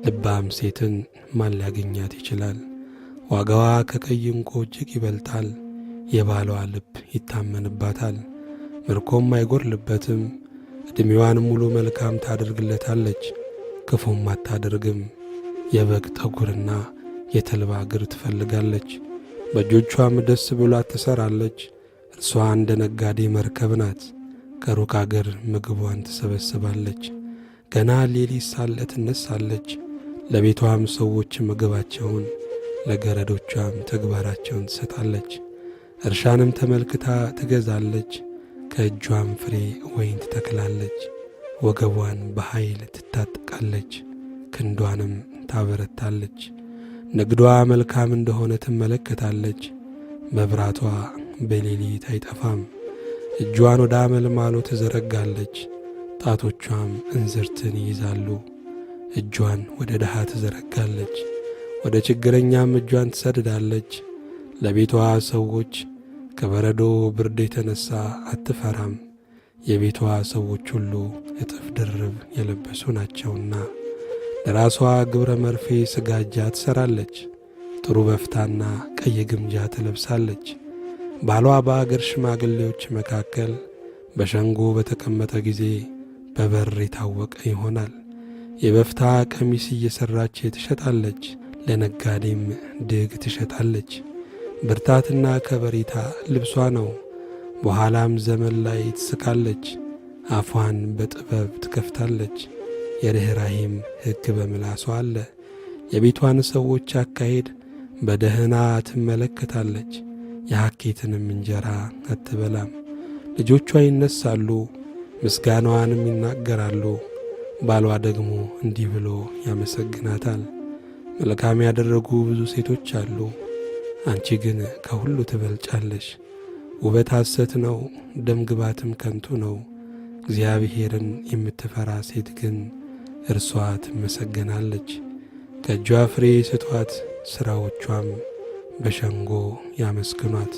ልባም ሴትን ማን ሊያገኛት ይችላል? ዋጋዋ ከቀይ ዕንቁ እጅግ ይበልጣል። የባሏ ልብ ይታመንባታል፣ ምርኮም አይጎድልበትም። ዕድሜዋን ሙሉ መልካም ታደርግለታለች፣ ክፉም አታደርግም። የበግ ጠጉርና የተልባ እግር ትፈልጋለች፣ በእጆቿም ደስ ብሏት ትሠራለች። እርሷ እንደ ነጋዴ መርከብ ናት፣ ከሩቅ አገር ምግቧን ትሰበስባለች። ገና ሌሊት ሳለ ትነሳለች፣ ለቤቷም ሰዎች ምግባቸውን ለገረዶቿም ተግባራቸውን ትሰጣለች። እርሻንም ተመልክታ ትገዛለች፣ ከእጇም ፍሬ ወይን ትተክላለች። ወገቧን በኃይል ትታጠቃለች፣ ክንዷንም ታበረታለች። ንግዷ መልካም እንደሆነ ትመለከታለች፣ መብራቷ በሌሊት አይጠፋም። እጇን ወደ አመልማሎ ትዘረጋለች፣ ጣቶቿም እንዝርትን ይይዛሉ። እጇን ወደ ድሃ ትዘረጋለች፣ ወደ ችግረኛም እጇን ትሰድዳለች። ለቤቷ ሰዎች ከበረዶ ብርድ የተነሣ አትፈራም፣ የቤቷ ሰዎች ሁሉ እጥፍ ድርብ የለበሱ ናቸውና። ለራሷ ግብረ መርፌ ስጋጃ ትሠራለች፣ ጥሩ በፍታና ቀይ ግምጃ ትለብሳለች። ባሏ በአገር ሽማግሌዎች መካከል በሸንጎ በተቀመጠ ጊዜ በበር የታወቀ ይሆናል። የበፍታ ቀሚስ እየሠራች ትሸጣለች፣ ለነጋዴም ድግ ትሸጣለች። ብርታትና ከበሬታ ልብሷ ነው፣ በኋላም ዘመን ላይ ትስቃለች። አፏን በጥበብ ትከፍታለች፣ የርኅራኄም ሕግ በምላሷ አለ። የቤቷን ሰዎች አካሄድ በደህና ትመለከታለች፣ የሐኬትንም እንጀራ አትበላም። ልጆቿ ይነሳሉ፣ ምስጋናዋንም ይናገራሉ። ባሏ ደግሞ እንዲህ ብሎ ያመሰግናታል። መልካም ያደረጉ ብዙ ሴቶች አሉ፣ አንቺ ግን ከሁሉ ትበልጫለሽ። ውበት ሐሰት ነው፣ ደም ግባትም ከንቱ ነው። እግዚአብሔርን የምትፈራ ሴት ግን እርሷ ትመሰገናለች። ከእጇ ፍሬ ስጧት፣ ሥራዎቿም በሸንጎ ያመስግኗት።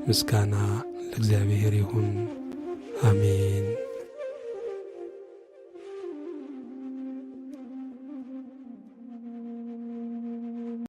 ምስጋና ለእግዚአብሔር ይሁን፣ አሜን።